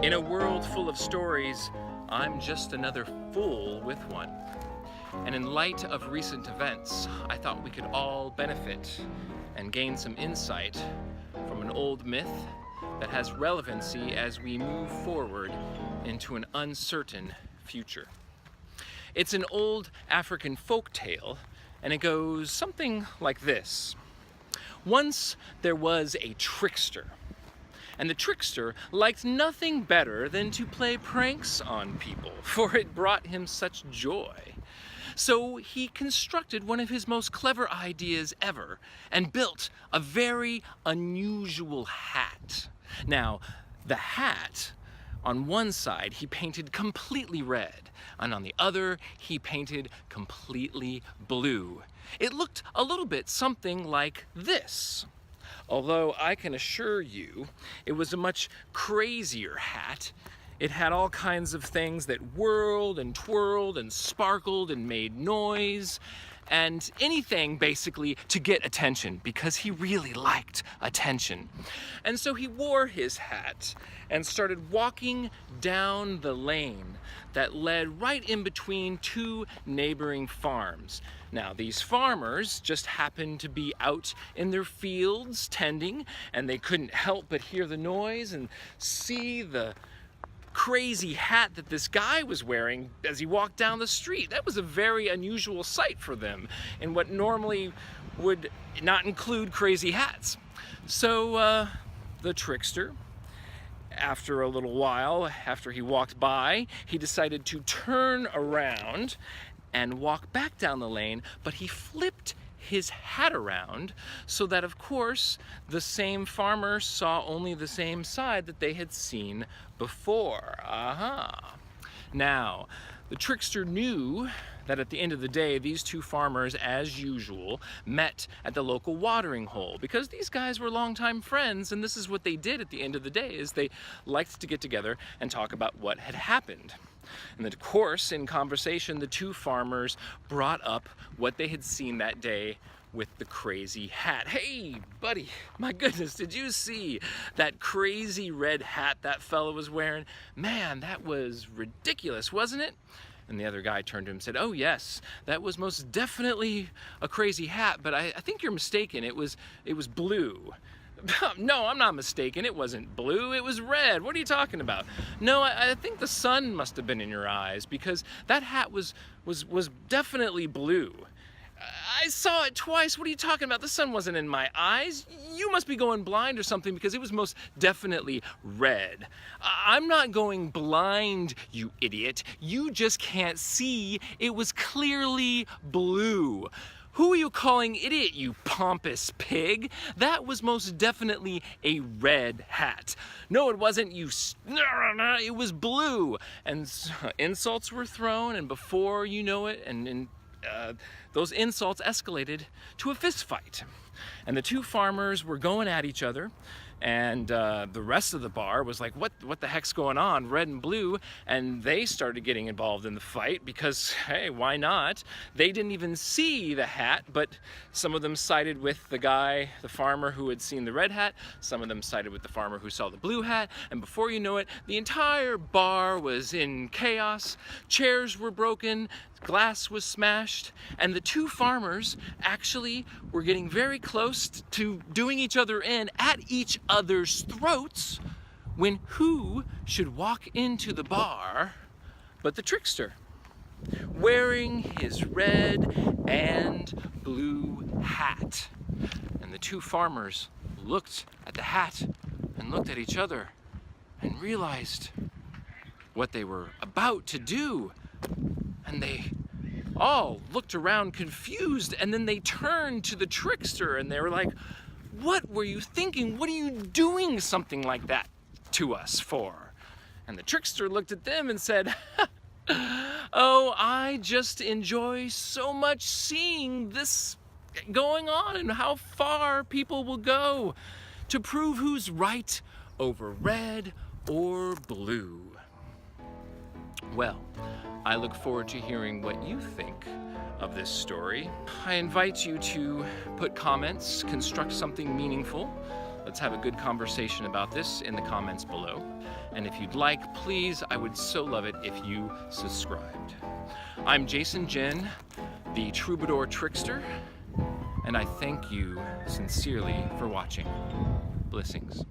In a world full of stories, I'm just another fool with one. And in light of recent events, I thought we could all benefit and gain some insight from an old myth that has relevancy as we move forward into an uncertain future. It's an old African folk tale, and it goes something like this. Once there was a trickster, and the trickster liked nothing better than to play pranks on people, for it brought him such joy. So he constructed one of his most clever ideas ever and built a very unusual hat. Now, the hat, on one side he painted completely red, and on the other he painted completely blue. It looked a little bit something like this. Although I can assure you, it was a much crazier hat. It had all kinds of things that whirled and twirled and sparkled and made noise, and anything basically to get attention, because he really liked attention. And so he wore his hat and started walking down the lane that led right in between two neighboring farms. Now, these farmers just happened to be out in their fields tending, and they couldn't help but hear the noise and see the crazy hat that this guy was wearing as he walked down the street. That was a very unusual sight for them, and what normally would not include crazy hats. So the trickster, after a little while, after he walked by, he decided to turn around and walk back down the lane, but he flipped his hat around so that, of course, the same farmer saw only the same side that they had seen before. Now, the trickster knew that at the end of the day, these two farmers, as usual, met at the local watering hole, because these guys were longtime friends, and this is what they did at the end of the day, is they liked to get together and talk about what had happened. And of course, in conversation, the two farmers brought up what they had seen that day with the crazy hat. Hey, buddy, my goodness, did you see that crazy red hat that fellow was wearing? Man, that was ridiculous, wasn't it? And the other guy turned to him and said, "Oh yes, that was most definitely a crazy hat, but I think you're mistaken. It was blue." "No, I'm not mistaken. It wasn't blue. It was red. What are you talking about?" "No, I think the sun must have been in your eyes, because that hat was definitely blue." "I saw it twice. What are you talking about? The sun wasn't in my eyes. You must be going blind or something, because it was most definitely red." "I'm not going blind, you idiot. You just can't see. It was clearly blue." "Who are you calling idiot, you pompous pig? That was most definitely a red hat." "No, it wasn't, you it was blue." And insults were thrown, and before you know it, those insults escalated to a fist fight. And the two farmers were going at each other, and the rest of the bar was like, what the heck's going on, red and blue? And they started getting involved in the fight because, hey, why not? They didn't even see the hat, but some of them sided with the farmer who had seen the red hat, some of them sided with the farmer who saw the blue hat, and before you know it, the entire bar was in chaos. Chairs were broken, glass was smashed, and the two farmers actually were getting very close to doing each other in at each other's throats, when who should walk into the bar but the trickster, wearing his red and blue hat. And the two farmers looked at the hat and looked at each other and realized what they were about to do. And they all looked around confused, and then they turned to the trickster and they were like, "What were you thinking? What are you doing something like that to us for?" And the trickster looked at them and said, "Oh, I just enjoy so much seeing this going on and how far people will go to prove who's right over red or blue." Well, I look forward to hearing what you think of this story. I invite you to put comments, construct something meaningful, Let's have a good conversation about this in the comments below. And if you'd like, please, I would so love it if you subscribed. I'm Jason Jen, the Troubadour Trixter, and I thank you sincerely for watching. Blessings.